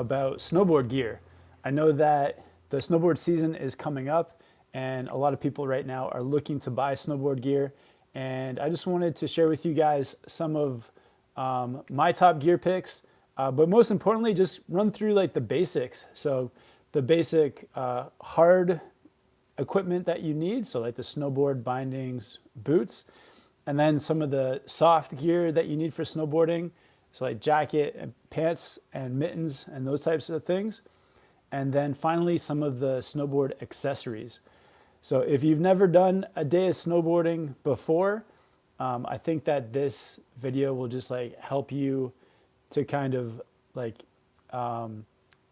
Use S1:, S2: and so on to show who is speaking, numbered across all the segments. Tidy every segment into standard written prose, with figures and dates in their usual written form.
S1: about snowboard gear. I know that the snowboard season is coming up, and a lot of people right now are looking to buy snowboard gear. And I just wanted to share with you guys some of my top gear picks, but most importantly, just run through like the basics. So the basic hard equipment that you need, so like the snowboard bindings, boots, and then some of the soft gear that you need for snowboarding, so like jacket and pants and mittens and those types of things. And then finally, some of the snowboard accessories. So if you've never done a day of snowboarding before, I think that this video will just like help you to kind of like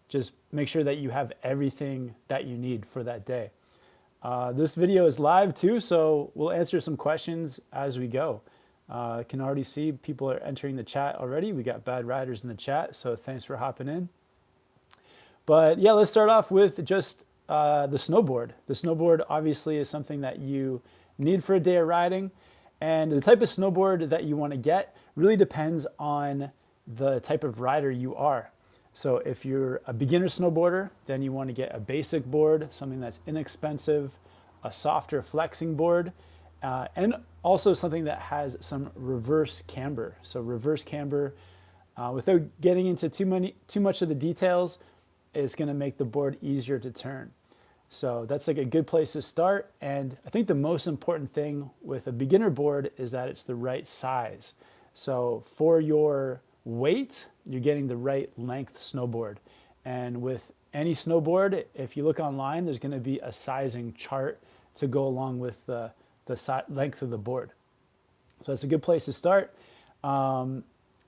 S1: just make sure that you have everything that you need for that day. This video is live too, so we'll answer some questions as we go. I can already see people are entering the chat already. We got bad riders in the chat, so thanks for hopping in. But yeah, let's start off with just the snowboard. The snowboard obviously is something that you need for a day of riding, and the type of snowboard that you want to get really depends on the type of rider you are. So if you're a beginner snowboarder, then you want to get a basic board, something that's inexpensive, a softer flexing board, and also something that has some reverse camber. So reverse camber, without getting into too much of the details, is going to make the board easier to turn. So that's like a good place to start. And I think the most important thing with a beginner board is that it's the right size. So for your weight, you're getting the right length snowboard. And with any snowboard, if you look online, there's going to be a sizing chart to go along with the length of the board. So it's a good place to start.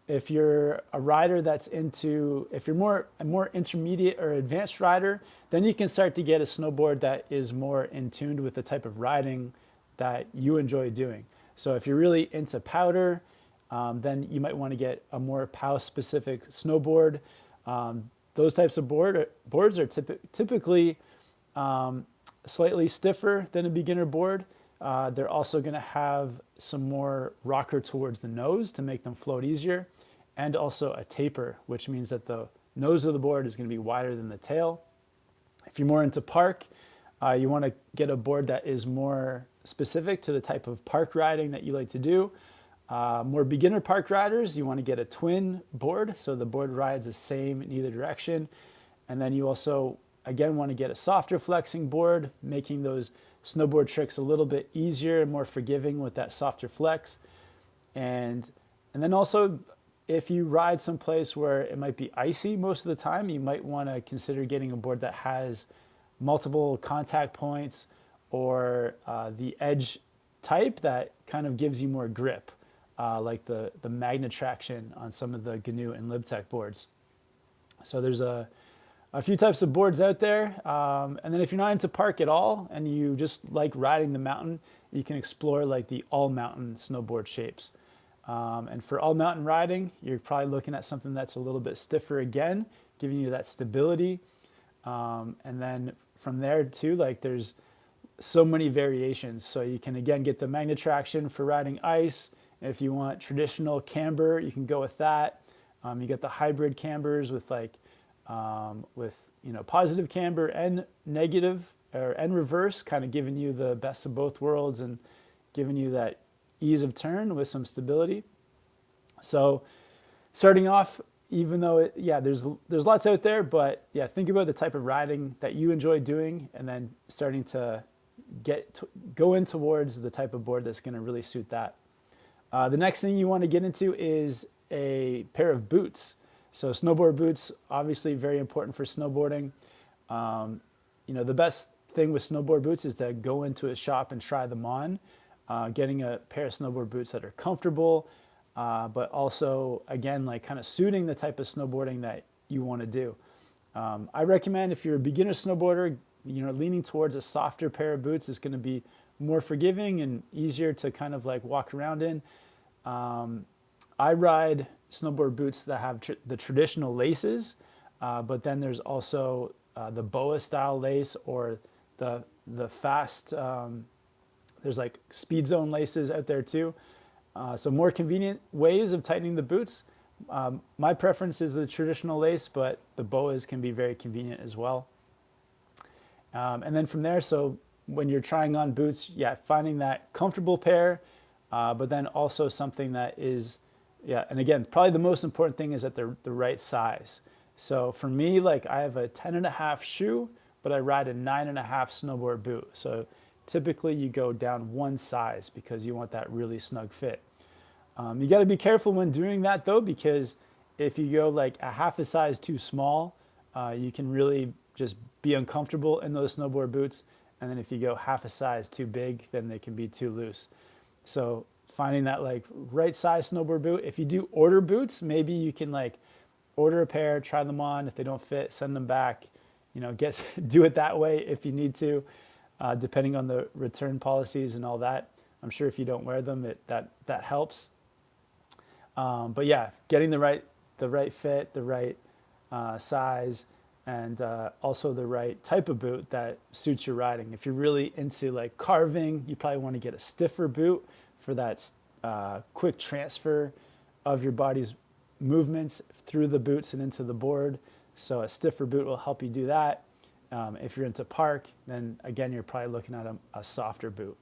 S1: If you're a rider that's if you're a more intermediate or advanced rider, then you can start to get a snowboard that is more in tune with the type of riding that you enjoy doing. So if you're really into powder, then you might want to get a more POW-specific snowboard. Those types of boards are typically slightly stiffer than a beginner board. They're also going to have some more rocker towards the nose to make them float easier, and also a taper, which means that the nose of the board is going to be wider than the tail. If you're more into park, you want to get a board that is more specific to the type of park riding that you like to do. More beginner park riders, you want to get a twin board, so the board rides the same in either direction. And then you also, again, want to get a softer flexing board, making those snowboard tricks a little bit easier and more forgiving with that softer flex. And then also, if you ride someplace where it might be icy most of the time, you might want to consider getting a board that has multiple contact points, or the edge type that kind of gives you more grip, like the magnet traction on some of the GNU and LibTech boards. So there's a few types of boards out there. And then if you're not into park at all and you just like riding the mountain, you can explore like the all mountain snowboard shapes. And for all mountain riding, you're probably looking at something that's a little bit stiffer again, giving you that stability. And then from there too, like there's so many variations. So you can again get the magnet traction for riding ice. If you want traditional camber, you can go with that. You get the hybrid cambers with positive camber and negative and reverse, kind of giving you the best of both worlds and giving you that ease of turn with some stability. So starting off, even though there's lots out there, but yeah, think about the type of riding that you enjoy doing, and then starting to go in towards the type of board that's going to really suit that. The next thing you want to get into is a pair of boots. So snowboard boots, obviously very important for snowboarding. The best thing with snowboard boots is to go into a shop and try them on. Getting a pair of snowboard boots that are comfortable, but also, again, like kind of suiting the type of snowboarding that you want to do. I recommend, if you're a beginner snowboarder, leaning towards a softer pair of boots is going to be more forgiving and easier to kind of like walk around in. I ride snowboard boots that have the traditional laces, but then there's also the boa style lace, or the fast, there's like speed zone laces out there too. So more convenient ways of tightening the boots, My preference is the traditional lace, but the boas can be very convenient as well. And then from there, so when you're trying on boots, yeah, finding that comfortable pair, but then also something that is, yeah, and again, probably the most important thing is that they're the right size. So for me, like I have a 10.5 shoe, but I ride a 9.5 snowboard boot. So typically you go down one size because you want that really snug fit. You got to be careful when doing that though, because if you go like a half a size too small, you can really just be uncomfortable in those snowboard boots. And then if you go half a size too big, then they can be too loose. So finding that like right size snowboard boot. If you do order boots, maybe you can like order a pair, try them on. If they don't fit, send them back. You know, do it that way if you need to, depending on the return policies and all that. I'm sure if you don't wear them, that helps. But yeah, getting the right fit, the right size, and also the right type of boot that suits your riding. If you're really into like carving, you probably want to get a stiffer boot for that quick transfer of your body's movements through the boots and into the board. So a stiffer boot will help you do that. If you're into park, then again, you're probably looking at a softer boot.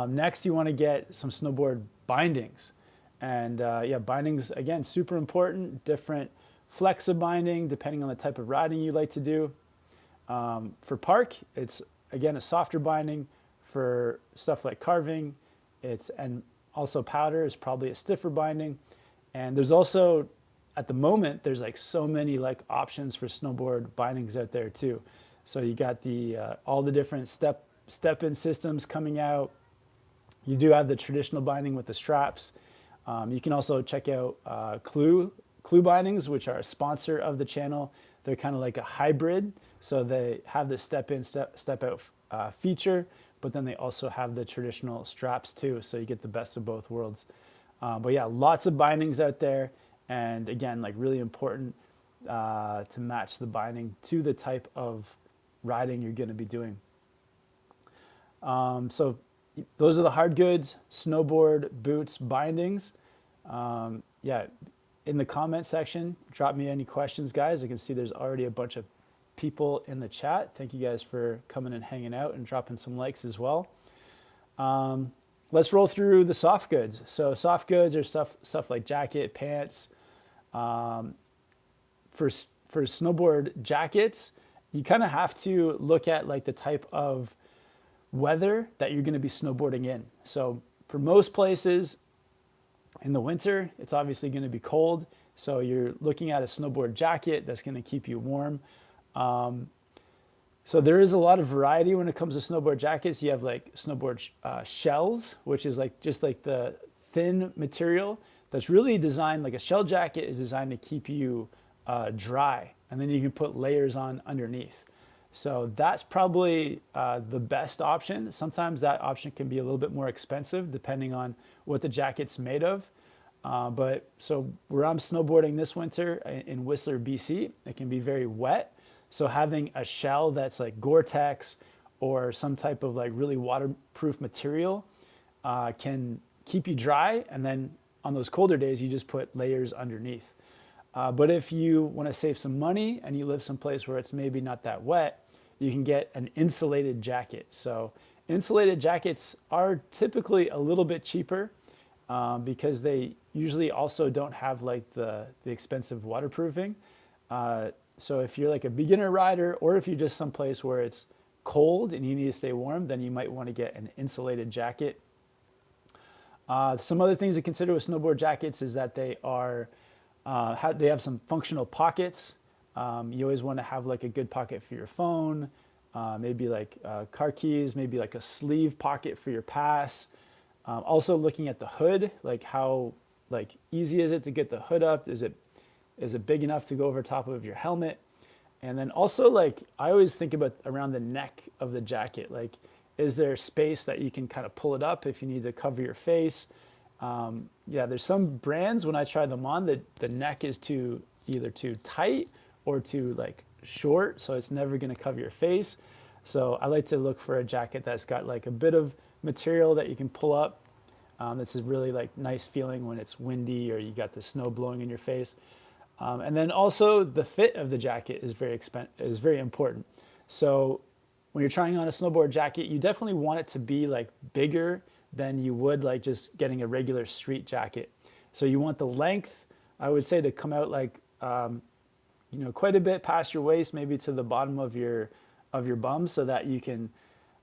S1: Next, you want to get some snowboard bindings. And yeah, bindings, again, super important. Different flex of binding, depending on the type of riding you like to do. For park, it's, again, a softer binding. For stuff like carving, and also powder is probably a stiffer binding. And there's also, at the moment, there's like so many like options for snowboard bindings out there too. So you got the all the different step-in systems coming out. You do have the traditional binding with the straps. You can also check out Clue bindings, which are a sponsor of the channel. They're kind of like a hybrid. So they have the step-in, step-out feature, but then they also have the traditional straps too. So you get the best of both worlds. But yeah, lots of bindings out there. And again, like really important to match the binding to the type of riding you're going to be doing. So those are the hard goods: snowboard, boots, bindings. Yeah, in the comment section, drop me any questions, guys. I can see there's already a bunch of people in the chat. Thank you guys for coming and hanging out and dropping some likes as well. Let's roll through the soft goods. So soft goods are stuff like jacket, pants. For snowboard jackets, you kind of have to look at like the type of weather that you're going to be snowboarding in. So for most places in the winter, it's obviously going to be cold. So you're looking at a snowboard jacket that's going to keep you warm. So there is a lot of variety when it comes to snowboard jackets. You have like snowboard shells, which is like just like the thin material that's really designed, like a shell jacket is designed to keep you dry, and then you can put layers on underneath. So that's probably the best option. Sometimes that option can be a little bit more expensive depending on what the jacket's made of. But so where I'm snowboarding this winter in Whistler, BC, it can be very wet. So having a shell that's like Gore-Tex or some type of like really waterproof material can keep you dry. And then on those colder days, you just put layers underneath. But if you want to save some money and you live someplace where it's maybe not that wet, you can get an insulated jacket. So insulated jackets are typically a little bit cheaper because they usually also don't have like the expensive waterproofing. So if you're like a beginner rider, or if you're just someplace where it's cold and you need to stay warm, then you might want to get an insulated jacket. Some other things to consider with snowboard jackets is that they have some functional pockets. You always want to have like a good pocket for your phone, maybe like car keys, maybe like a sleeve pocket for your pass. Also looking at the hood, like how like easy is it to get the hood up? Is it big enough to go over top of your helmet? And then also like I always think about around the neck of the jacket, like is there space that you can kind of pull it up if you need to cover your face? Yeah, there's some brands when I try them on that the neck is either too tight or too like short, so it's never going to cover your face. So I like to look for a jacket that's got like a bit of material that you can pull up That's a really like nice feeling when it's windy or you got the snow blowing in your face. And then also the fit of the jacket is is very important. So when you're trying on a snowboard jacket, you definitely want it to be like bigger than you would like just getting a regular street jacket. So you want the length, I would say, to come out like quite a bit past your waist, maybe to the bottom of your bum, so that you can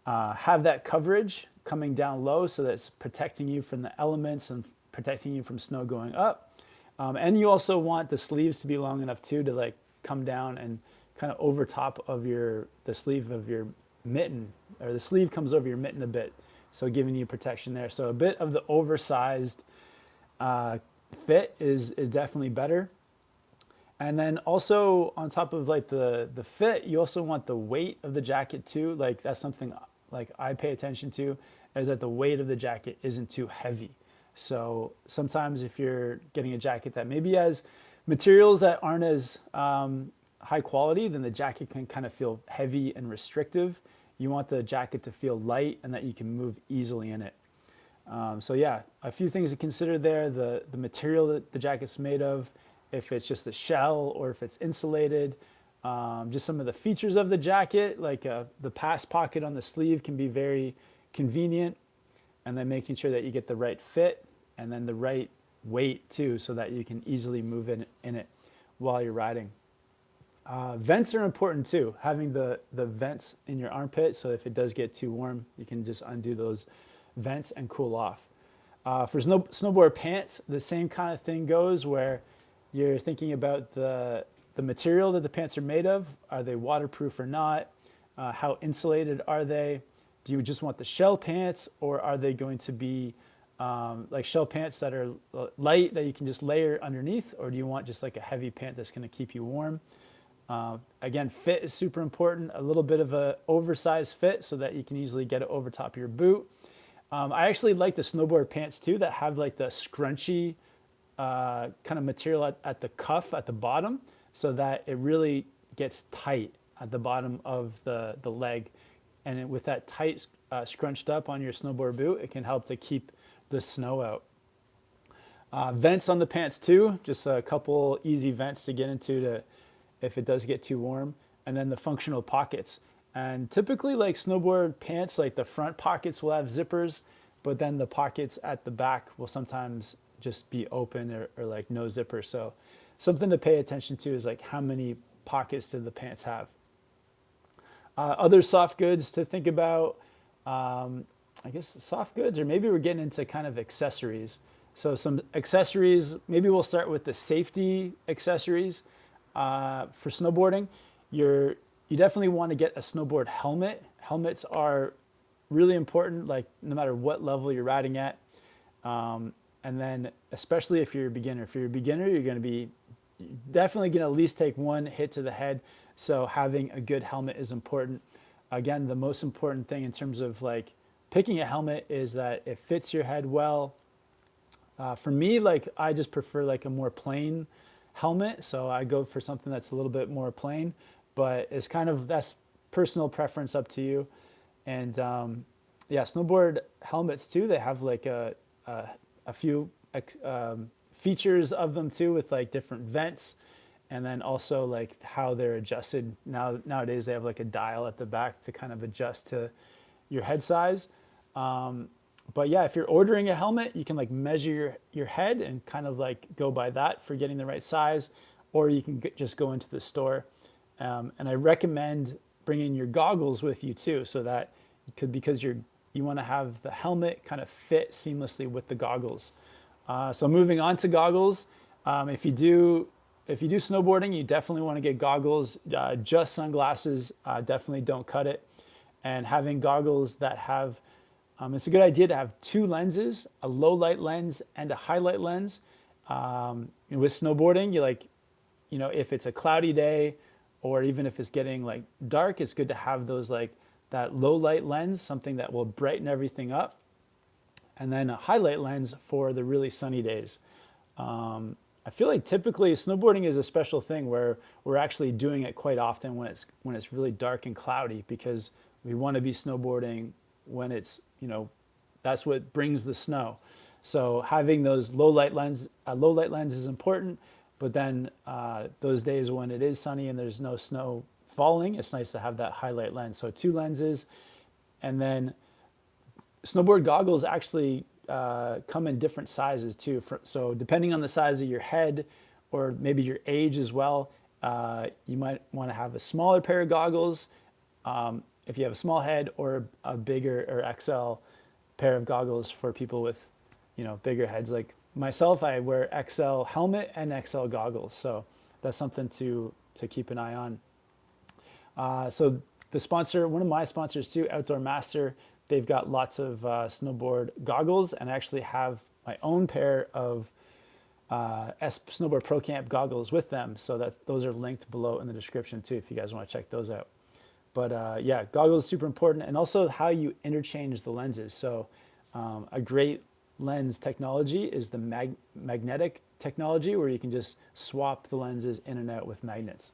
S1: have that coverage coming down low, so that it's protecting you from the elements and protecting you from snow going up. And you also want the sleeves to be long enough too to like come down and kind of over top of the sleeve of your mitten, or the sleeve comes over your mitten a bit, so giving you protection there. So a bit of the oversized fit is definitely better. And then also on top of like the fit, you also want the weight of the jacket too. Like that's something like I pay attention to, is that the weight of the jacket isn't too heavy. So sometimes if you're getting a jacket that maybe has materials that aren't as high quality, then the jacket can kind of feel heavy and restrictive. You want the jacket to feel light and that you can move easily in it. So yeah, a few things to consider there: the material that the jacket's made of, if it's just a shell or if it's insulated. Just some of the features of the jacket, like the pass pocket on the sleeve can be very convenient, and then making sure that you get the right fit and then the right weight too, so that you can easily move in it while you're riding. Vents are important too, having the vents in your armpit, so if it does get too warm, you can just undo those vents and cool off. For snowboard pants, the same kind of thing goes, where you're thinking about the material that the pants are made of. Are they waterproof or not? How insulated are they? Do you just want the shell pants, or are they going to be like shell pants that are light that you can just layer underneath, or do you want just like a heavy pant that's going to keep you warm? Again, fit is super important. A little bit of a oversized fit so that you can easily get it over top of your boot. I actually like the snowboard pants too that have like the scrunchy kind of material at the cuff at the bottom, so that it really gets tight at the bottom of the leg. And with that tight scrunched up on your snowboard boot, it can help to keep the snow out. Vents on the pants too, just a couple easy vents to get into if it does get too warm. And then the functional pockets. And typically like snowboard pants, like the front pockets will have zippers, but then the pockets at the back will sometimes just be open or like no zipper. So something to pay attention to is like how many pockets do the pants have. Other soft goods to think about, I guess soft goods, or maybe we're getting into kind of accessories. So some accessories, maybe we'll start with the safety accessories. For snowboarding, you definitely want to get a snowboard helmet. Helmets are really important, like no matter what level you're riding at. And then especially if you're a beginner. If you're a beginner, you're going to be definitely going to at least take one hit to the head. So having a good helmet is important. Again, the most important thing in terms of like picking a helmet is that it fits your head well. For me, like I just prefer like a more plain helmet, so I go for something that's a little bit more plain, but it's kind of, that's personal preference, up to you. And yeah, snowboard helmets too, they have like a few features of them too, with like different vents, and then also like how they're adjusted. Nowadays they have like a dial at the back to kind of adjust to your head size. But yeah, if you're ordering a helmet, you can like measure your head and kind of like go by that for getting the right size, or you can just go into the store. And I recommend bringing your goggles with you too, so that because you want to have the helmet kind of fit seamlessly with the goggles. So moving on to goggles, if you do snowboarding, you definitely want to get goggles. Just sunglasses, definitely don't cut it. And having goggles that have it's a good idea to have two lenses, a low light lens and a highlight lens. With snowboarding, if it's a cloudy day, or even if it's getting like dark, it's good to have those like that low light lens, something that will brighten everything up, and then a highlight lens for the really sunny days. I feel like typically snowboarding is a special thing where we're actually doing it quite often when it's really dark and cloudy, because we want to be snowboarding when it's, that's what brings the snow. So having those low light lens is important. But then those days when it is sunny and there's no snow falling, it's nice to have that highlight lens. So 2 lenses, and then snowboard goggles actually come in different sizes too. So depending on the size of your head or maybe your age as well, you might want to have a smaller pair of goggles if you have a small head, or a bigger or XL pair of goggles for people with, bigger heads. Like myself, I wear XL helmet and XL goggles, so that's something to keep an eye on. So the sponsor, one of my sponsors too, Outdoor Master, they've got lots of snowboard goggles, and I actually have my own pair of Snowboard Pro Camp goggles with them. So that those are linked below in the description too, if you guys want to check those out. But yeah, goggles is super important, and also how you interchange the lenses. So a great lens technology is the magnetic technology, where you can just swap the lenses in and out with magnets.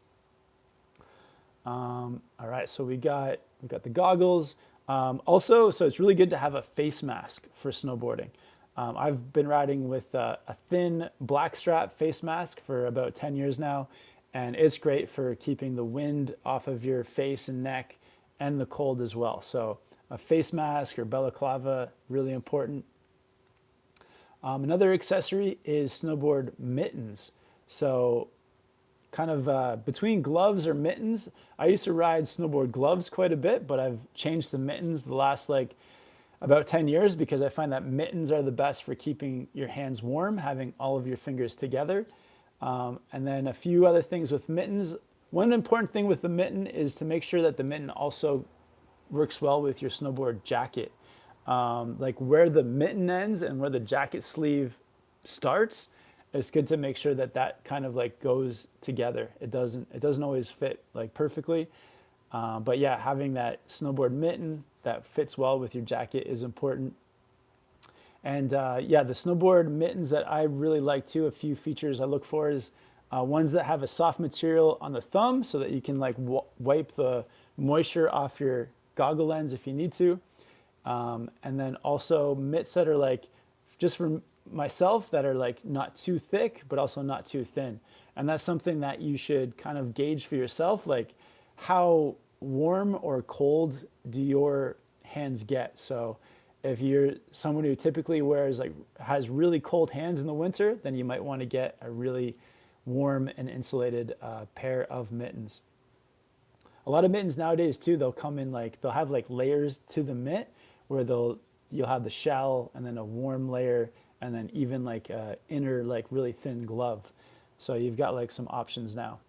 S1: All right, so we got the goggles. Also, so it's really good to have a face mask for snowboarding. I've been riding with a thin black strap face mask for about 10 years now, and it's great for keeping the wind off of your face and neck and the cold as well. So a face mask or balaclava, really important. Another accessory is snowboard mittens. So kind of between gloves or mittens, I used to ride snowboard gloves quite a bit, but I've changed to mittens the last about 10 years, because I find that mittens are the best for keeping your hands warm, having all of your fingers together. And then a few other things with mittens. One important thing with the mitten is to make sure that the mitten also works well with your snowboard jacket. Like where the mitten ends and where the jacket sleeve starts, it's good to make sure that that kind of goes together. It doesn't always fit perfectly. But yeah, having that snowboard mitten that fits well with your jacket is important. And yeah, the snowboard mittens that I really like too, a few features I look for is ones that have a soft material on the thumb, so that you can wipe the moisture off your goggle lens if you need to. And then also mitts that are just for myself, that are not too thick but also not too thin. And that's something that you should kind of gauge for yourself, how warm or cold do your hands get. So if you're someone who typically has really cold hands in the winter, then you might want to get a really warm and insulated pair of mittens. A lot of mittens nowadays too, they'll come in they'll have layers to the mitt, where you'll have the shell and then a warm layer, and then even a inner really thin glove. So you've got some options now.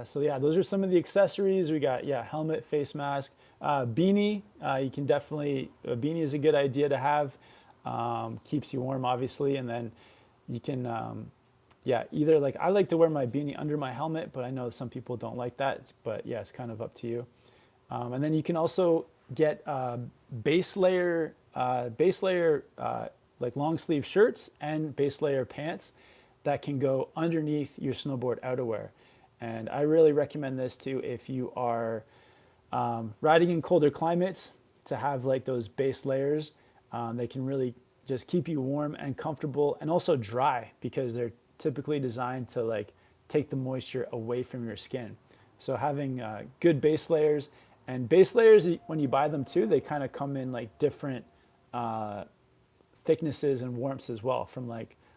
S1: So yeah, those are some of the accessories. We got helmet, face mask, beanie. You can definitely, a beanie is a good idea to have. Keeps you warm obviously, and then you can either I like to wear my beanie under my helmet, but I know some people don't like that. But yeah, it's kind of up to you. And then you can also get base layer long sleeve shirts and base layer pants that can go underneath your snowboard outerwear. And I really recommend this too if you are riding in colder climates, to have those base layers. They can really just keep you warm and comfortable, and also dry, because they're typically designed to take the moisture away from your skin. So having good base layers, and base layers, when you buy them too, they kind of come in different thicknesses and warmths as well, from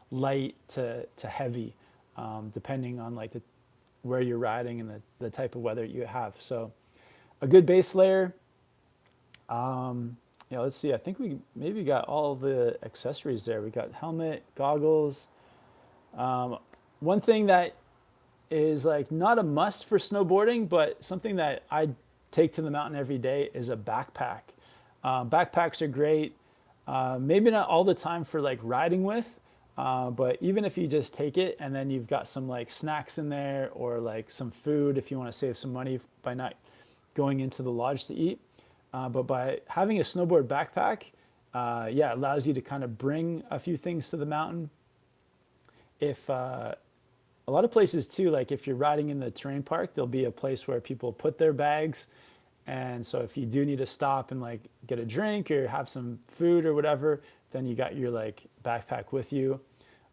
S1: light to heavy, depending on where you're riding and the type of weather you have. So a good base layer. Let's see, I think we maybe got all the accessories there. We got helmet, goggles. One thing that is not a must for snowboarding, but something that I take to the mountain every day, is a backpack. Backpacks are great. Maybe not all the time for riding with, but even if you just take it and then you've got some snacks in there, or some food if you want to save some money by not going into the lodge to eat. But by having a snowboard backpack, it allows you to kind of bring a few things to the mountain. If a lot of places too, if you're riding in the terrain park, there'll be a place where people put their bags. And so if you do need to stop and get a drink or have some food or whatever, then you got your like backpack with you.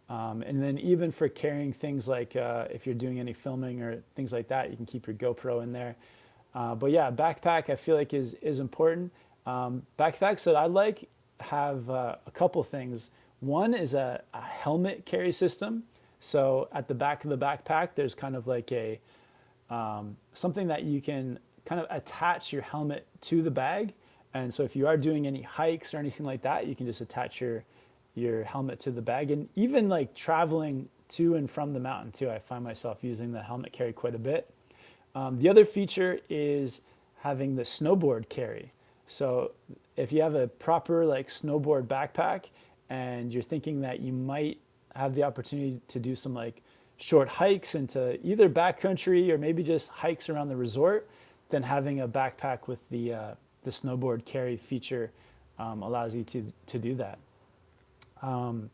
S1: And then even for carrying things like if you're doing any filming or things like that, you can keep your GoPro in there. But yeah, backpack I feel like is important. Backpacks that I like have a couple things. One is a helmet carry system. So at the back of the backpack, there's kind of like a something that you can kind of attach your helmet to the bag. And so if you are doing any hikes or anything like that, you can just attach your helmet to the bag. And even like traveling to and from the mountain too, I find myself using the helmet carry quite a bit. The other feature is having the snowboard carry. So if you have a proper like snowboard backpack and you're thinking that you might have the opportunity to do some like short hikes into either backcountry or maybe just hikes around the resort, then having a backpack with the snowboard carry feature allows you to do that. And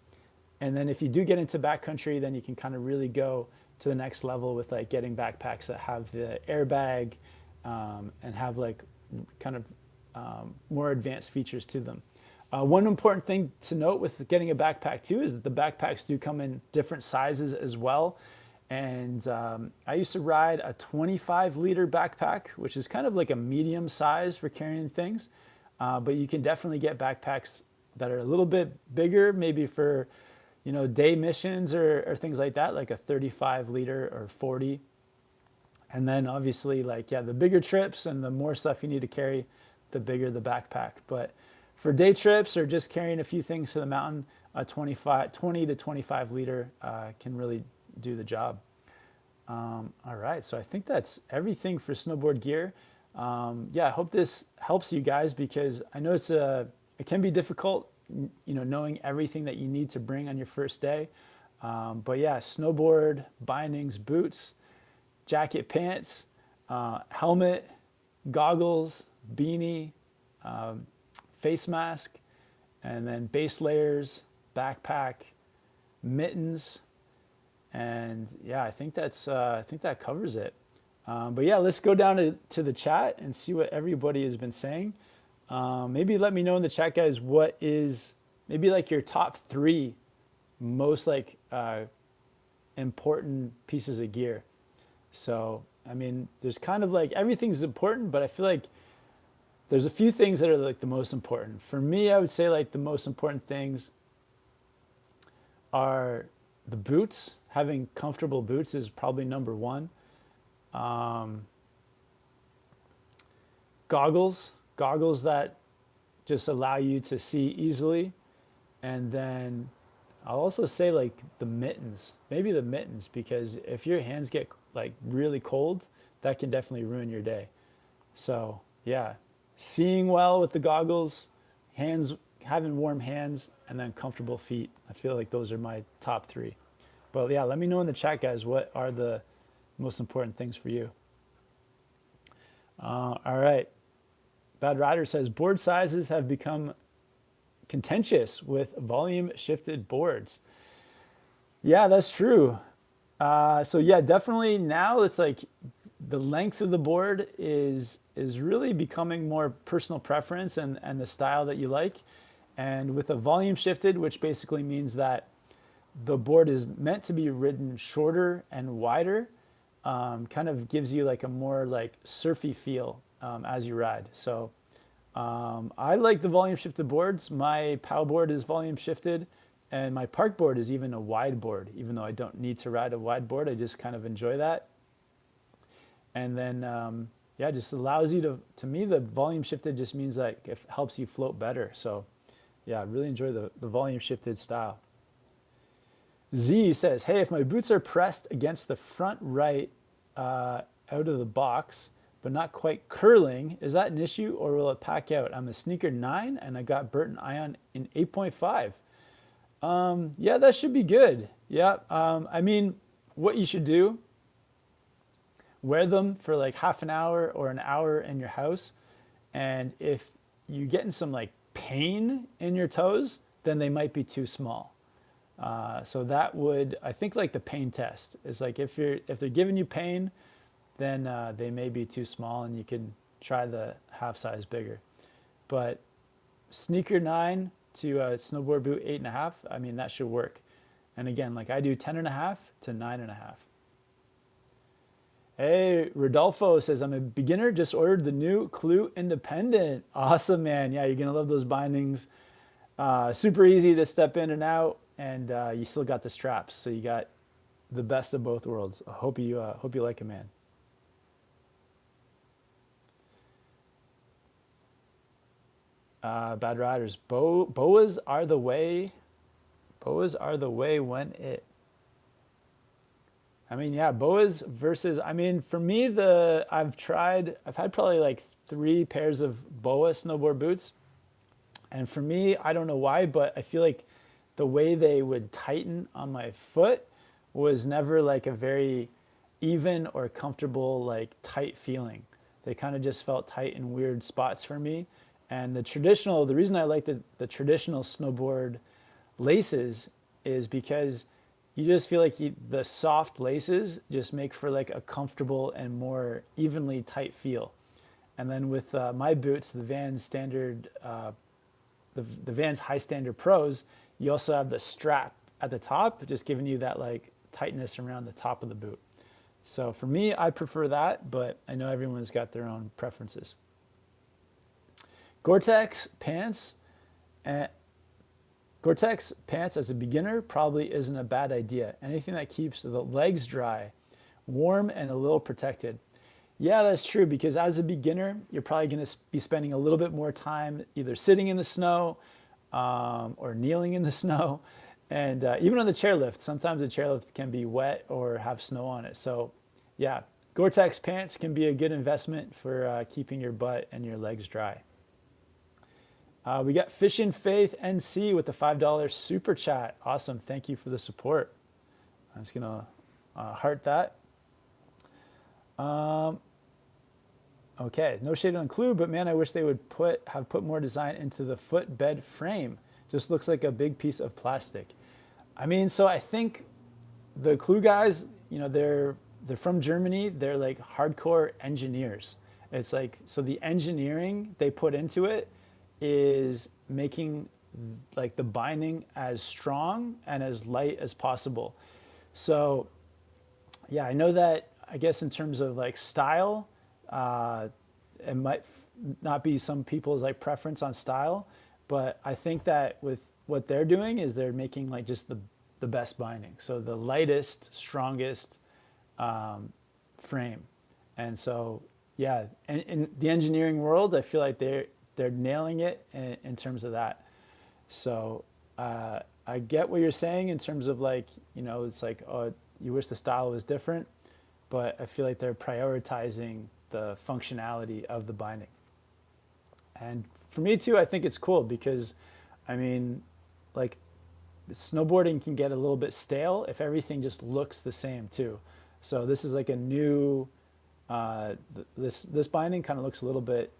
S1: then if you do get into backcountry, then you can kind of really go to the next level with like getting backpacks that have the airbag and have like kind of more advanced features to them. One important thing to note with getting a backpack too is that the backpacks do come in different sizes as well. And I used to ride a 25-liter backpack, which is kind of like a medium size for carrying things. But you can definitely get backpacks that are a little bit bigger, maybe for, you know, day missions or things like that, like a 35-liter or 40. And then obviously, like, yeah, the bigger trips and the more stuff you need to carry, the bigger the backpack. But for day trips or just carrying a few things to the mountain, a 20 to 25 liter can really do the job. All right, so I think that's everything for snowboard gear. Yeah, I hope this helps you guys because I know it can be difficult, you know, knowing everything that you need to bring on your first day. But yeah, snowboard, bindings, boots, jacket, pants, helmet, goggles, beanie, face mask, and then base layers, backpack, mittens, and yeah, I think that covers it. But yeah, let's go down to the chat and see what everybody has been saying. Maybe let me know in the chat, guys, what is maybe like your top 3 most like important pieces of gear. So, I mean, there's kind of like everything's important, but I feel like there's a few things that are like the most important. For me, I would say like the most important things are the boots. Having comfortable boots is probably number 1. Goggles that just allow you to see easily. And then I'll also say like the mittens, maybe the mittens, because if your hands get like really cold, that can definitely ruin your day. So yeah, seeing well with the goggles, having warm hands, and then comfortable feet. I feel like those are my top 3. But yeah, let me know in the chat, guys, what are the most important things for you. All right. Bad Rider says, board sizes have become contentious with volume shifted boards. Yeah, that's true. So yeah, definitely now it's like the length of the board is really becoming more personal preference and the style that you like. And with a volume shifted, which basically means that the board is meant to be ridden shorter and wider, kind of gives you like a more like surfy feel as you ride. So I like the volume shifted boards. My POW board is volume shifted, and my park board is even a wide board, even though I don't need to ride a wide board. I just kind of enjoy that. And then, yeah, just allows you to me, the volume shifted just means like it helps you float better. So yeah, I really enjoy the volume shifted style. Z says, hey, if my boots are pressed against the front right out of the box, but not quite curling, is that an issue or will it pack out? I'm a sneaker 9 and I got Burton Ion in 8.5. Yeah, that should be good. Yeah, I mean, what you should do, wear them for like half an hour or an hour in your house. And if you're getting some like pain in your toes, then they might be too small. So that would, I think like the pain test is like if they're giving you pain, then they may be too small and you can try the half size bigger. But sneaker 9 to a snowboard boot 8.5, I mean, that should work. And again, like I do 10.5 to 9.5. Hey, Rodolfo says, I'm a beginner, just ordered the new Clue Independent. Awesome, man. Yeah, you're going to love those bindings. Super easy to step in and out, and you still got the straps. So you got the best of both worlds. I hope you like it, man. Bad riders. Boas are the way. Boas are the way when it. I mean, yeah, boas versus. I mean, for me, I've had probably like 3 pairs of boa snowboard boots, and for me, I don't know why, but I feel like the way they would tighten on my foot was never like a very even or comfortable, like tight feeling. They kind of just felt tight in weird spots for me. And the reason I like the traditional snowboard laces is because you just feel like the soft laces just make for like a comfortable and more evenly tight feel. And then with my boots, the Vans standard, the Vans High Standard Pros, you also have the strap at the top, just giving you that like tightness around the top of the boot. So for me, I prefer that, but I know everyone's got their own preferences. Gore-Tex pants, Gore-Tex pants as a beginner probably isn't a bad idea. Anything that keeps the legs dry, warm, and a little protected. Yeah, that's true, because as a beginner, you're probably going to be spending a little bit more time either sitting in the snow or kneeling in the snow. And even on the chairlift, sometimes the chairlift can be wet or have snow on it. So yeah, Gore-Tex pants can be a good investment for keeping your butt and your legs dry. We got Fishin' Faith NC with the $5 super chat. Awesome. Thank you for the support. I'm just going to heart that. Okay, no shade on Clue, but man, I wish they would have put more design into the footbed frame. Just looks like a big piece of plastic. I mean, so I think the Clue guys, you know, they're from Germany. They're like hardcore engineers. It's like, so the engineering they put into it is making like the binding as strong and as light as possible. So yeah, I know that, I guess in terms of like style, it might not be some people's like preference on style, but I think that with what they're doing is they're making like just the best binding. So the lightest, strongest frame. And so, yeah, in the engineering world, I feel like they're nailing it in terms of that. So I get what you're saying in terms of like, you know, it's like, oh, you wish the style was different, but I feel like they're prioritizing the functionality of the binding. And for me too, I think it's cool because, I mean, like snowboarding can get a little bit stale if everything just looks the same too. So this is like a new, this binding kind of looks a little bit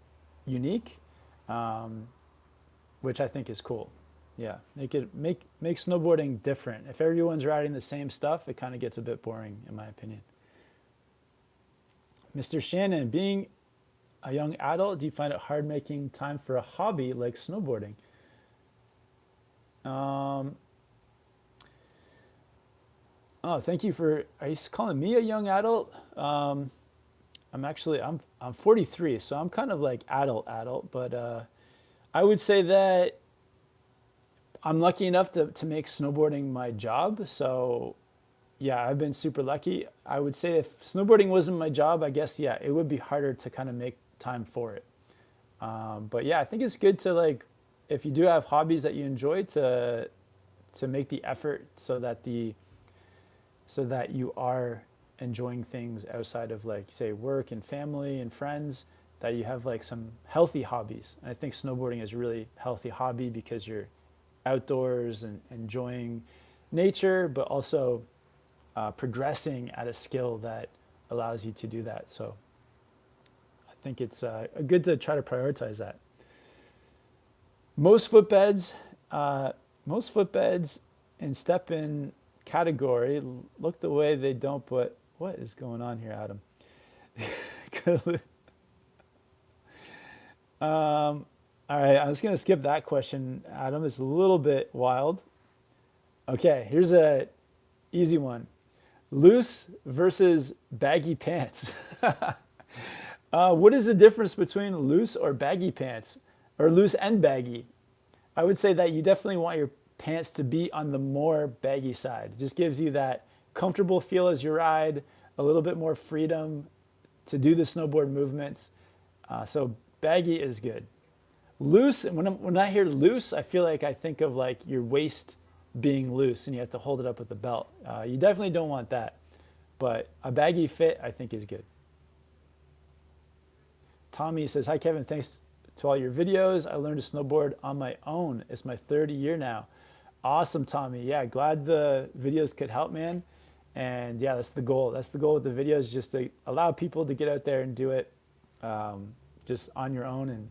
S1: unique, which I think is cool. Yeah, make snowboarding different. If everyone's riding the same stuff, it kind of gets a bit boring, in my opinion. Mr. Shannon, being a young adult, do you find it hard making time for a hobby like snowboarding? Oh, thank you for. Are you calling me a young adult? I'm 43, so I'm kind of like adult, but I would say that I'm lucky enough to make snowboarding my job. So yeah, I've been super lucky. I would say if snowboarding wasn't my job, I guess, yeah, it would be harder to kind of make time for it. But yeah, I think it's good to like, if you do have hobbies that you enjoy, to make the effort so that you are enjoying things outside of like, say, work and family and friends, that you have like some healthy hobbies. And I think snowboarding is a really healthy hobby because you're outdoors and enjoying nature, but also progressing at a skill that allows you to do that. So I think it's good to try to prioritize that. Most footbeds in step-in category look the way they don't, but what is going on here, Adam? All right, I'm just gonna skip that question, Adam. It's a little bit wild. Okay, here's a easy one. Loose versus baggy pants. What is the difference between loose or baggy pants? Or loose and baggy? I would say that you definitely want your pants to be on the more baggy side. It just gives you that comfortable feel as you ride, a little bit more freedom to do the snowboard movements. So baggy is good. Loose, when I hear loose, I feel like I think of like your waist being loose and you have to hold it up with a belt. You definitely don't want that. But a baggy fit, I think, is good. Tommy says, hi, Kevin. Thanks to all your videos. I learned to snowboard on my own. It's my third year now. Awesome, Tommy. Yeah, glad the videos could help, man. And yeah, that's the goal. That's the goal with the videos, just to allow people to get out there and do it just on your own. And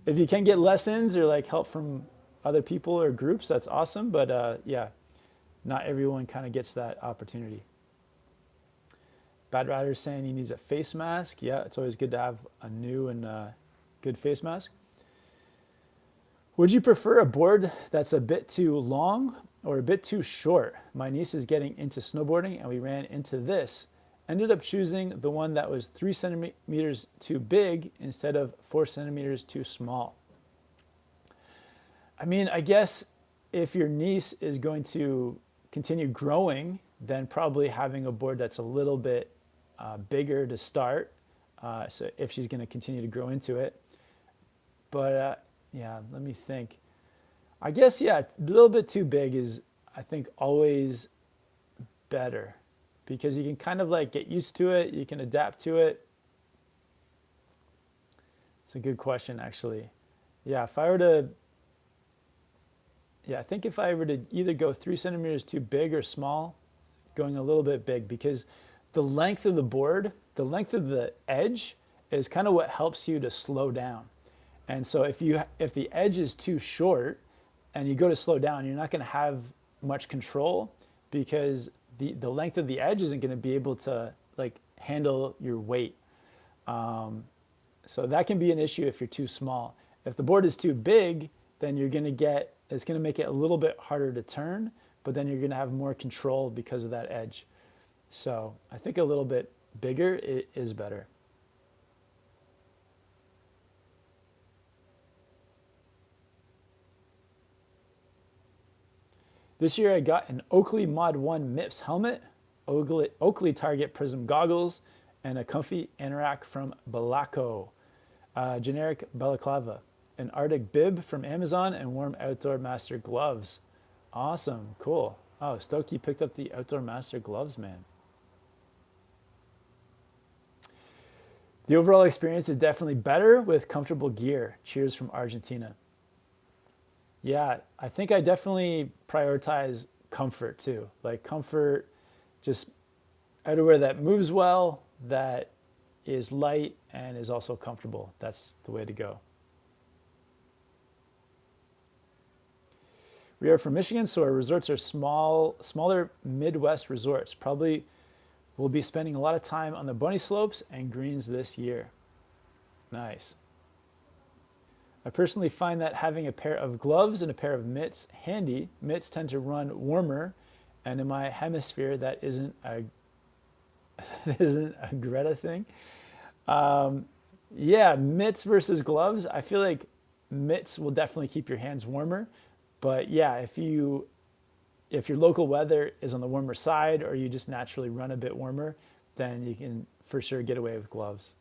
S1: if you can get lessons or like help from other people or groups, that's awesome. But yeah, not everyone kind of gets that opportunity. Bad Rider's saying he needs a face mask. Yeah, it's always good to have a new and good face mask. Would you prefer a board that's a bit too long or a bit too short? My niece is getting into snowboarding and we ran into this. Ended up choosing the one that was 3 centimeters too big instead of 4 centimeters too small. I mean, I guess if your niece is going to continue growing, then probably having a board that's a little bit bigger to start. So if she's going to continue to grow into it. But yeah, let me think. I guess, yeah, a little bit too big is, I think, always better because you can kind of like get used to it. You can adapt to it. It's a good question, actually. Yeah, if I were to, yeah, I think if I were to either go 3 centimeters too big or small, going a little bit big, because the length of the board, the length of the edge is kind of what helps you to slow down. And so if the edge is too short and you go to slow down, you're not going to have much control because the length of the edge isn't going to be able to like handle your weight. So that can be an issue if you're too small. If the board is too big, then it's going to make it a little bit harder to turn, but then you're going to have more control because of that edge. So I think a little bit bigger is better. This year I got an Oakley Mod 1 MIPS helmet, Oakley Target Prism goggles, and a comfy anorak from Balaco, generic balaclava, an Arctic bib from Amazon, and warm Outdoor Master gloves. Awesome, cool. Oh, stoked you picked up the Outdoor Master gloves, man. The overall experience is definitely better with comfortable gear. Cheers from Argentina. Yeah, I think I definitely prioritize comfort too. Like comfort, just outerwear that moves well, that is light and is also comfortable. That's the way to go. We are from Michigan, so our resorts are smaller Midwest resorts. Probably we'll be spending a lot of time on the bunny slopes and greens this year. Nice. I personally find that having a pair of gloves and a pair of mitts handy. Mitts tend to run warmer, and in my hemisphere, that isn't a Greta thing. Yeah, mitts versus gloves. I feel like mitts will definitely keep your hands warmer, but yeah, if your local weather is on the warmer side or you just naturally run a bit warmer, then you can for sure get away with gloves.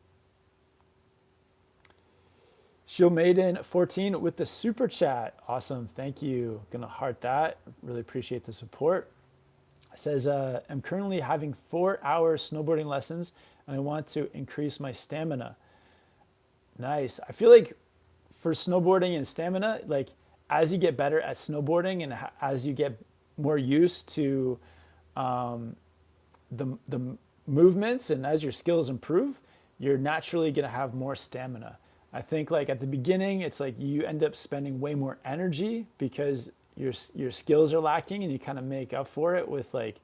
S1: Shield Maiden 14 with the super chat. Awesome. Thank you. Gonna heart that. Really appreciate the support. It says, I'm currently having 4-hour snowboarding lessons and I want to increase my stamina. Nice. I feel like for snowboarding and stamina, like as you get better at snowboarding and as you get more used to the movements and as your skills improve, you're naturally gonna have more stamina. I think like at the beginning, it's like you end up spending way more energy because your skills are lacking and you kind of make up for it with like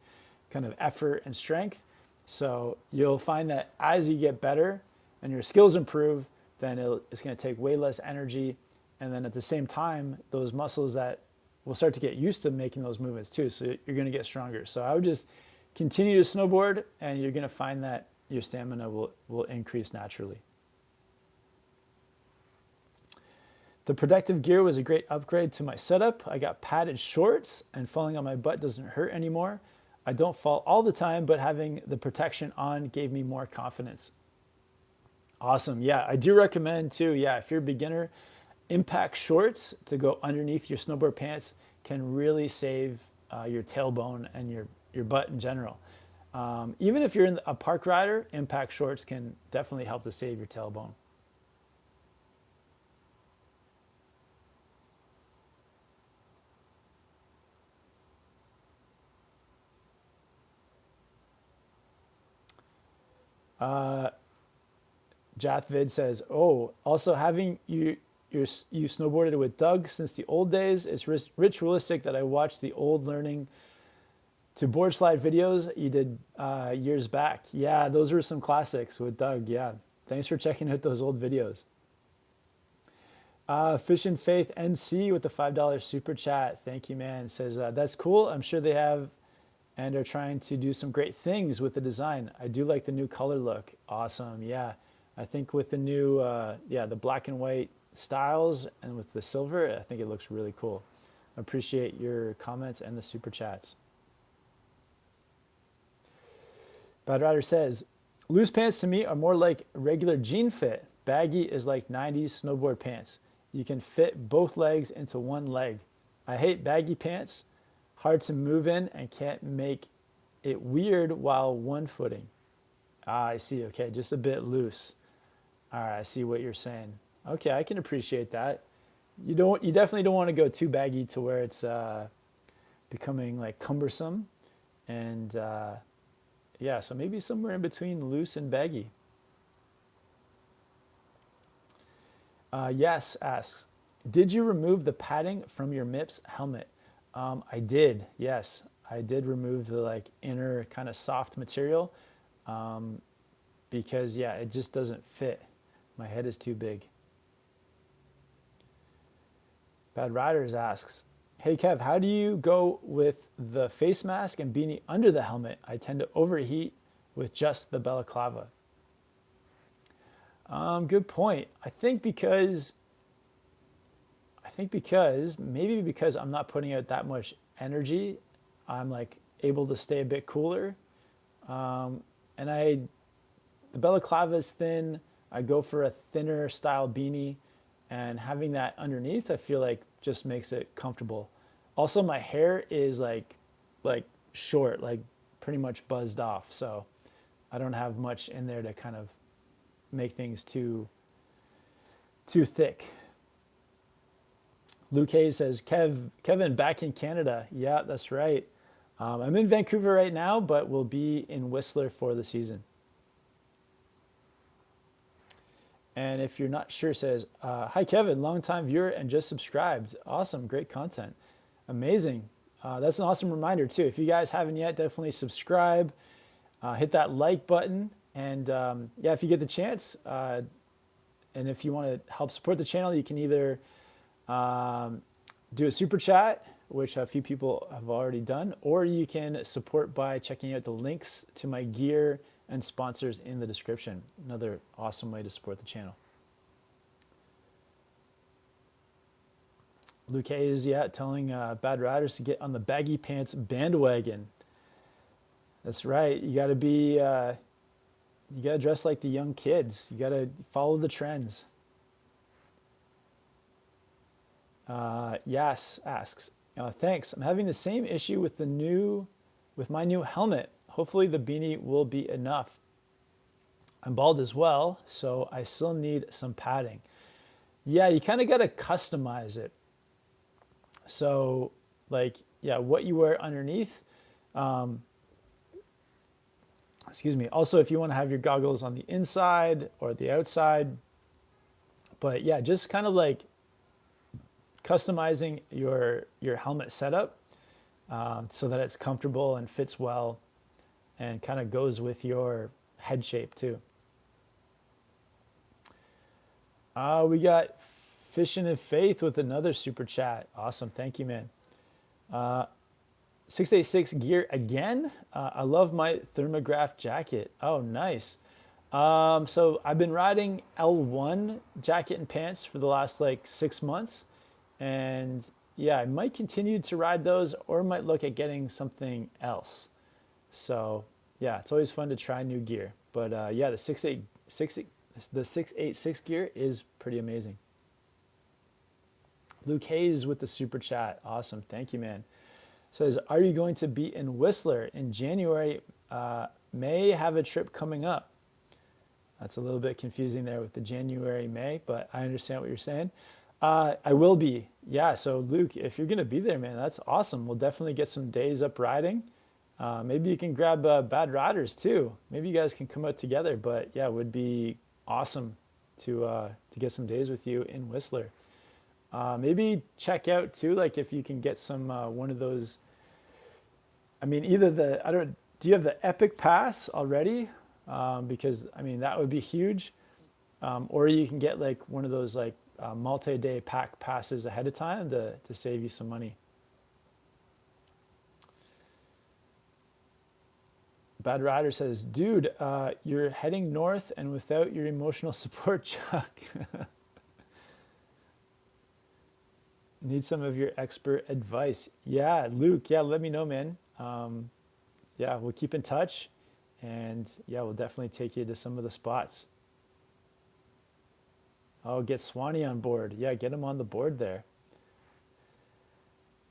S1: kind of effort and strength. So you'll find that as you get better and your skills improve, then it's going to take way less energy And then at the same time, those muscles that will start to get used to making those movements too. So you're going to get stronger. So I would just continue to snowboard, and you're going to find that your stamina will increase naturally. The protective gear was a great upgrade to my setup. I got padded shorts, and falling on my butt doesn't hurt anymore. I don't fall all the time, but having the protection on gave me more confidence. Awesome. Yeah, I do recommend too. Yeah, if you're a beginner, impact shorts to go underneath your snowboard pants can really save your tailbone and your butt in general. Even if you're a park rider, impact shorts can definitely help to save your tailbone. Jathvid says, "Oh, also having you snowboarded with Doug since the old days. It's ritualistic that I watched the old learning to board slide videos you did years back. Yeah, those were some classics with Doug. Yeah, thanks for checking out those old videos." Fish and Faith NC with the $5 super chat. Thank you, man. Says, "That's cool. I'm sure they have and are trying to do some great things with the design. I do like the new color look." Awesome. Yeah, I think with the new the black and white styles and with the silver, I think it looks really cool. I appreciate your comments and the super chats. Bad Rider says, "Loose pants to me are more like regular jean fit. Baggy is like 90s snowboard pants. You can fit both legs into one leg. I hate baggy pants. Hard to move in and can't make it weird while one footing." I see. Okay, just a bit loose. All right, I see what you're saying. Okay, I can appreciate that. You definitely don't want to go too baggy to where it's becoming like cumbersome, and yeah, so maybe somewhere in between loose and baggy. Yes asks, "Did you remove the padding from your MIPS helmet?" I did. Yes, I did remove the like inner kind of soft material because yeah, it just doesn't fit. My head is too big. Bad Riders asks, "Hey Kev, how do you go with the face mask and beanie under the helmet? I tend to overheat with just the balaclava." Good point. I think because maybe because I'm not putting out that much energy, I'm like able to stay a bit cooler. And the balaclava is thin. I go for a thinner style beanie, and having that underneath, I feel like just makes it comfortable. Also, my hair is like short, like pretty much buzzed off, so I don't have much in there to kind of make things too thick. Luke Hayes says, Kevin, back in Canada." Yeah, that's right. I'm in Vancouver right now, but we'll be in Whistler for the season. And if you're not sure, says, "Hi Kevin, longtime viewer and just subscribed. Awesome, great content. Amazing." That's an awesome reminder too. If you guys haven't yet, definitely subscribe, hit that like button, and yeah, if you get the chance, and if you want to help support the channel, you can either do a super chat, which a few people have already done, or you can support by checking out the links to my gear and sponsors in the description. Another awesome way to support the channel. Luke Hayes, yeah, telling Bad Riders to get on the baggy pants bandwagon. That's right. You got to be, you got to dress like the young kids. You got to follow the trends. Yes asks, "Thanks. I'm having the same issue with my new helmet. Hopefully the beanie will be enough. I'm bald as well, so I still need some padding." Yeah, you kind of got to customize it. So like, yeah, what you wear underneath. Excuse me. Also, if you want to have your goggles on the inside or the outside. But yeah, just kind of like customizing your helmet setup so that it's comfortable and fits well and kind of goes with your head shape too. We got Fishing in Faith with another super chat. Awesome. Thank you, man. 686 gear again. I love my thermograph jacket. Oh, nice. So I've been riding L1 jacket and pants for the last like 6 months. And yeah, I might continue to ride those or might look at getting something else. So yeah, it's always fun to try new gear. But yeah, the 686 gear is pretty amazing. Luke Hayes with the super chat. Awesome. Thank you, man. Says, are you going to be in Whistler in January? May have a trip coming up. That's a little bit confusing there with the January, May, but I understand what you're saying. I will be. Yeah, so Luke, if you're going to be there, man, that's awesome. We'll definitely get some days up riding. Maybe you can grab Bad Riders too. Maybe you guys can come out together, but yeah, it would be awesome to get some days with you in Whistler. Maybe check out too, like if you can get some one of those. I mean, either do you have the Epic Pass already? Because I mean that would be huge. Or you can get like one of those like multi-day pack passes ahead of time to save you some money. Bad Rider says, dude, you're heading north and without your emotional support, Chuck. Need some of your expert advice. Yeah, Luke, yeah, let me know, man. Yeah, we'll keep in touch. And yeah, we'll definitely take you to some of the spots. Oh, get Swanee on board. Yeah, get him on the board there.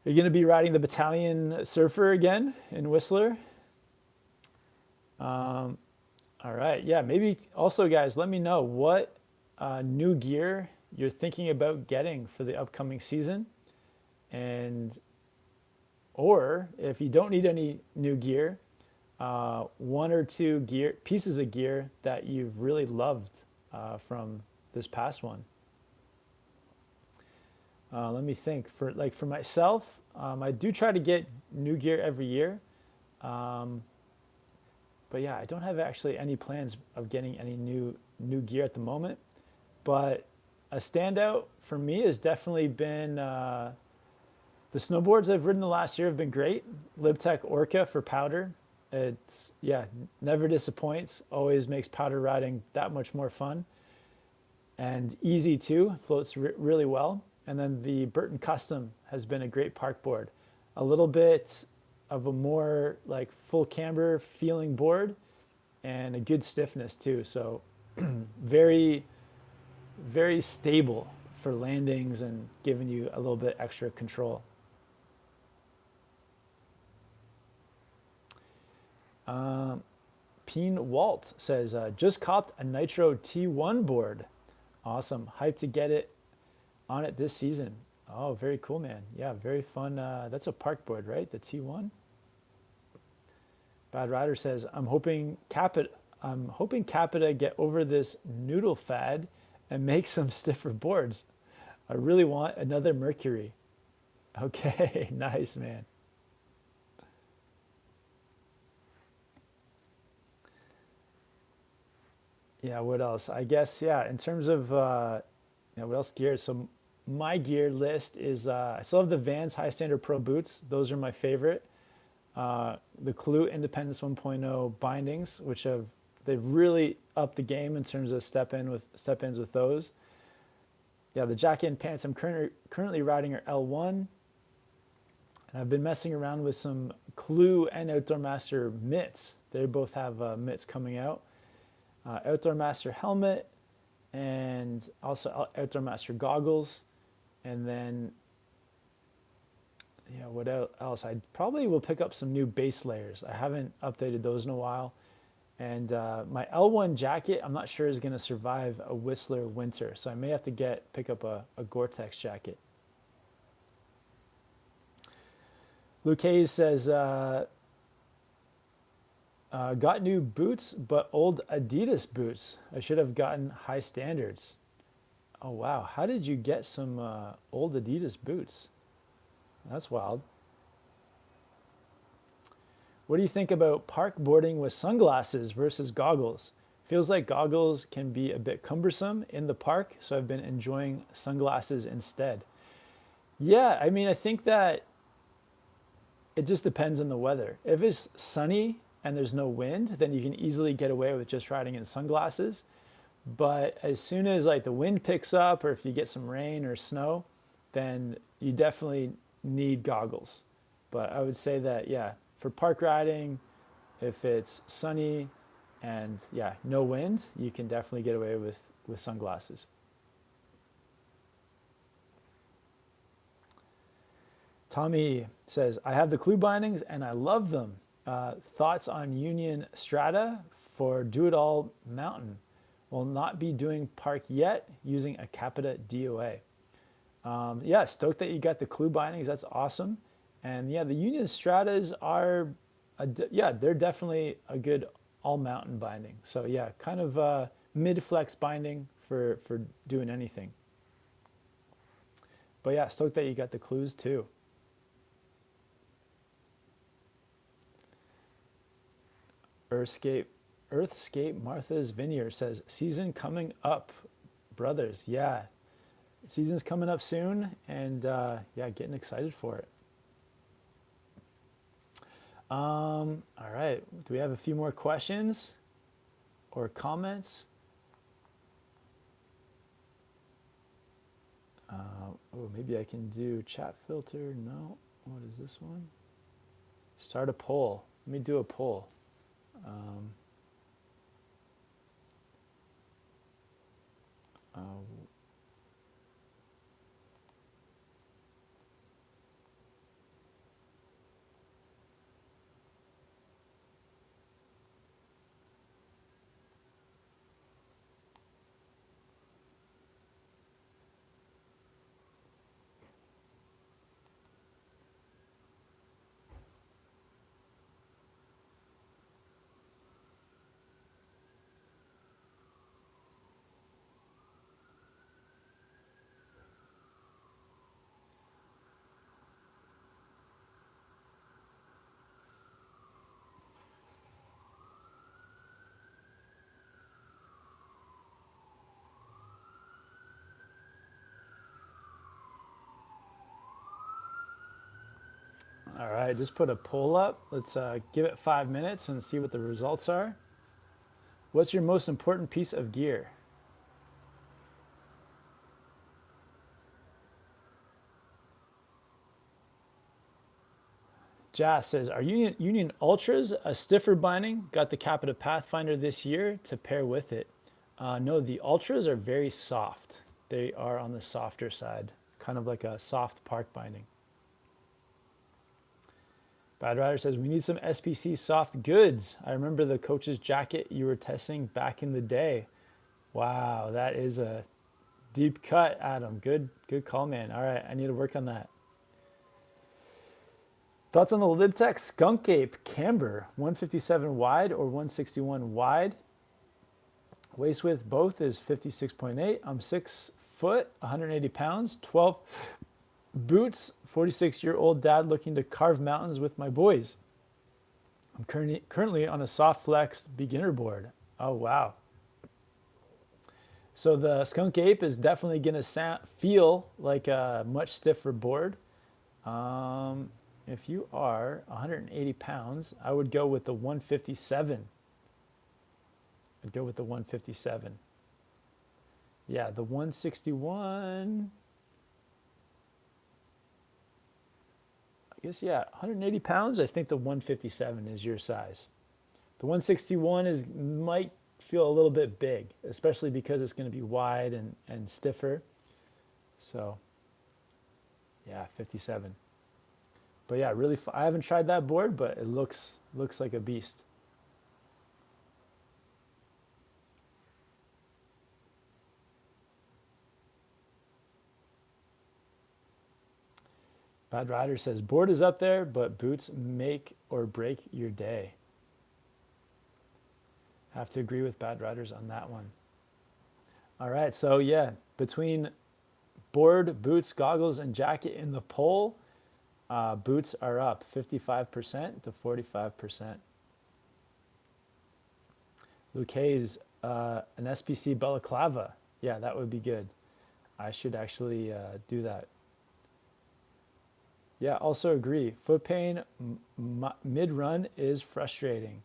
S1: Are you going to be riding the Battalion Surfer again in Whistler? All right. Yeah, maybe also, guys, let me know what new gear you're thinking about getting for the upcoming season. And, or if you don't need any new gear, one or two pieces of gear that you've really loved from this past one. Let me think. For myself, I do try to get new gear every year. But yeah, I don't have actually any plans of getting any new gear at the moment. But a standout for me has definitely been the snowboards I've ridden the last year have been great. Libtech Orca for powder. It's, yeah, never disappoints. Always makes powder riding that much more fun. And easy too, floats really well. And then the Burton Custom has been a great park board. A little bit of a more like full camber feeling board and a good stiffness too. So very, very stable for landings and giving you a little bit extra control. Peen Walt says, just copped a Nitro T1 board. Awesome. Hyped to get it on it this season. Oh, very cool, man. Yeah, very fun. That's a park board, right? The T1. Bad Rider says, I'm hoping Capita get over this noodle fad and make some stiffer boards. I really want another Mercury. Okay, nice, man. Yeah, what else? I guess, yeah, in terms of, what else gear? So my gear list is, I still have the Vans High Standard Pro boots. Those are my favorite. The Clue Independence 1.0 bindings, which they've really upped the game in terms of step-ins with those. Yeah, the jacket and pants I'm currently riding are L1. And I've been messing around with some Clue and Outdoor Master mitts. They both have mitts coming out. Outdoor Master helmet and also Outdoor Master goggles. And then, yeah, what else? I probably will pick up some new base layers. I haven't updated those in a while. And my L1 jacket, I'm not sure is going to survive a Whistler winter. So I may have to pick up a Gore-Tex jacket. Luke Hayes says, got new boots, but old Adidas boots. I should have gotten high standards. Oh, wow. How did you get some old Adidas boots? That's wild. What do you think about park boarding with sunglasses versus goggles? Feels like goggles can be a bit cumbersome in the park, so I've been enjoying sunglasses instead. Yeah, I mean, I think that it just depends on the weather. If it's sunny and there's no wind, then you can easily get away with just riding in sunglasses. But as soon as like the wind picks up or if you get some rain or snow, then you definitely need goggles. But I would say that, yeah, for park riding, if it's sunny and yeah, no wind, you can definitely get away with sunglasses. Tommy says, I have the clue bindings and I love them. Thoughts on Union Strata for Do It All Mountain? Will not be doing park yet using a Capita DOA. Yeah, stoked that you got the clue bindings. That's awesome. And yeah, the Union Stratas are, yeah, they're definitely a good all mountain binding. So yeah, kind of mid flex binding for doing anything. But yeah, stoked that you got the clues too. Earthscape Martha's Vineyard says, season coming up, brothers. Yeah, season's coming up soon, and yeah, getting excited for it. All right, do we have a few more questions or comments? Oh, maybe I can do chat filter. No, what is this one? Start a poll. Let me do a poll. Uh, All right, just put a poll up. Let's give it 5 minutes and see what the results are. What's your most important piece of gear? Jas says, are Union Ultras a stiffer binding? Got the Capita Pathfinder this year to pair with it. No, the Ultras are very soft. They are on the softer side, kind of like a soft park binding. Bad Rider says, we need some SPC soft goods. I remember the coach's jacket you were testing back in the day. Wow, that is a deep cut, Adam. Good call, man. All right, I need to work on that. Thoughts on the Libtech Skunk Ape Camber, 157 wide or 161 wide? Waist width both is 56.8. I'm 6 foot, 180 pounds, 12 boots, 46-year-old dad looking to carve mountains with my boys. I'm currently on a soft flex beginner board. Oh, wow. So the Skunk Ape is definitely going to feel like a much stiffer board. If you are 180 pounds, I would go with the 157. I'd go with the 157. Yeah, the 161. I guess, yeah, 180 pounds. I think the 157 is your size. The 161 might feel a little bit big, especially because it's going to be wide and stiffer. So, yeah, 57. But yeah, really, I haven't tried that board, but it looks like a beast. Bad Rider says, board is up there, but boots make or break your day. Have to agree with Bad Riders on that one. All right, so yeah, between board, boots, goggles, and jacket in the poll, boots are up 55% to 45%. Luque is an SPC balaclava. Yeah, that would be good. I should actually do that. Yeah, also agree. Foot pain mid-run is frustrating.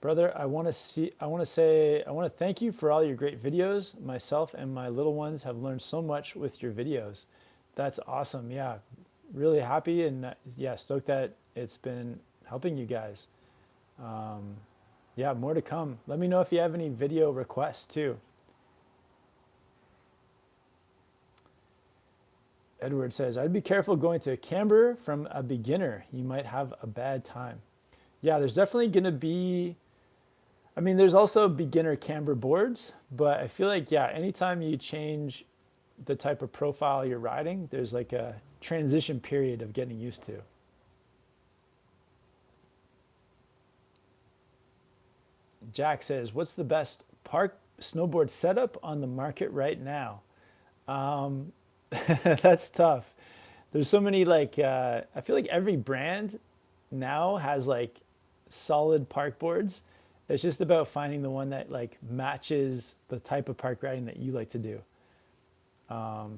S1: Brother, I want to thank you for all your great videos. Myself and my little ones have learned so much with your videos. That's awesome. Yeah, really happy and yeah, stoked that it's been helping you guys. Yeah, more to come. Let me know if you have any video requests too. Edward says, I'd be careful going to camber from a beginner. You might have a bad time. Yeah, there's definitely going to be, I mean, there's also beginner camber boards, but I feel like, yeah, anytime you change the type of profile you're riding, there's like a transition period of getting used to. Jack says, what's the best park snowboard setup on the market right now? That's tough. There's so many like, I feel like every brand now has like solid park boards. It's just about finding the one that like matches the type of park riding that you like to do.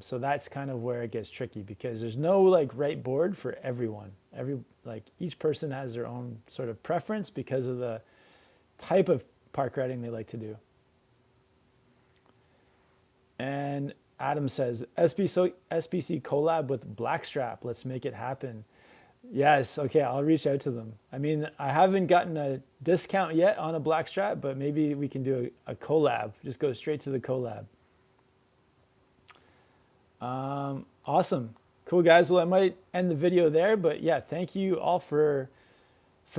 S1: So that's kind of where it gets tricky because there's no like right board for everyone. Like each person has their own sort of preference because of the type of park riding they like to do. And Adam says, SBC collab with Blackstrap. Let's make it happen. Yes, okay, I'll reach out to them. I mean, I haven't gotten a discount yet on a Blackstrap, but maybe we can do a collab. Just go straight to the collab. Awesome. Cool, guys. Well, I might end the video there, but yeah, thank you all for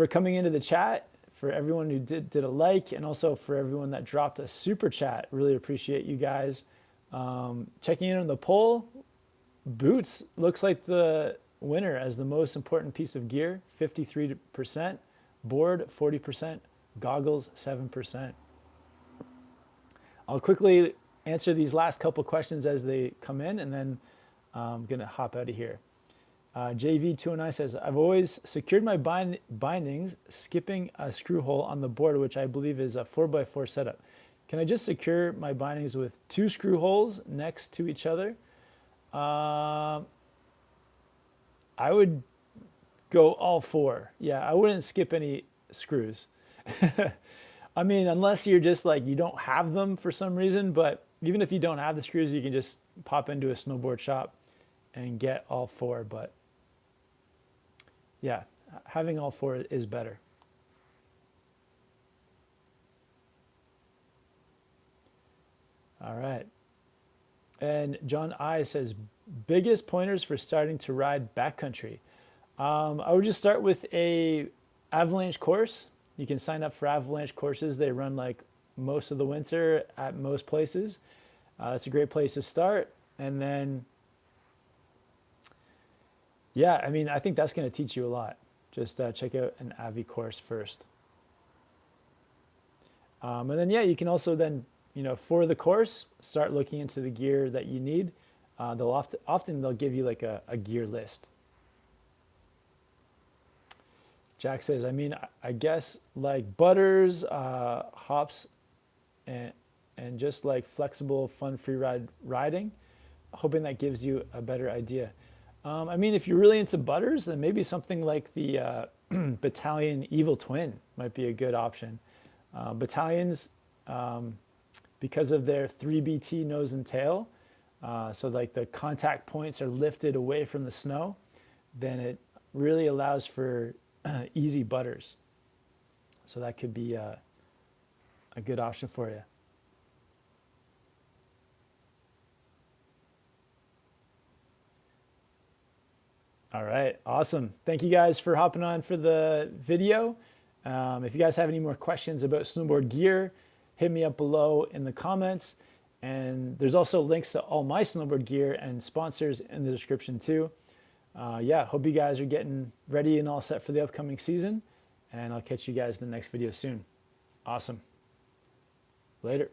S1: coming into the chat, for everyone who did a like, and also for everyone that dropped a super chat. Really appreciate you guys. Checking in on the poll, boots looks like the winner as the most important piece of gear, 53%, board 40%, goggles 7%. I'll quickly answer these last couple questions as they come in, and then I'm gonna hop out of here. JV209 says, I've always secured my bindings skipping a screw hole on the board, which I believe is a 4x4 setup. Can I just secure my bindings with 2 screw holes next to each other? I would go all 4. Yeah, I wouldn't skip any screws. I mean, unless you're just like, you don't have them for some reason, but even if you don't have the screws, you can just pop into a snowboard shop and get all 4. But yeah, having all 4 is better. All right. And John I says, biggest pointers for starting to ride backcountry. I would just start with a avalanche course. You can sign up for avalanche courses. They run like most of the winter at most places. That's a great place to start. And then, yeah, I mean, I think that's going to teach you a lot. Just check out an Avi course first. And then, yeah, you can also then, for the course, start looking into the gear that you need. Often they'll give you like a gear list. Jack says, I mean, I guess like butters, hops, and just like flexible, fun free riding, hoping that gives you a better idea. I mean, if you're really into butters, then maybe something like the Battalion Evil Twin might be a good option. Battalions, because of their 3BT nose and tail, so like the contact points are lifted away from the snow, then it really allows for easy butters. So that could be a good option for you. All right, awesome. Thank you guys for hopping on for the video. If you guys have any more questions about snowboard gear, hit me up below in the comments. And there's also links to all my snowboard gear and sponsors in the description too. Yeah, hope you guys are getting ready and all set for the upcoming season. And I'll catch you guys in the next video soon. Awesome. Later.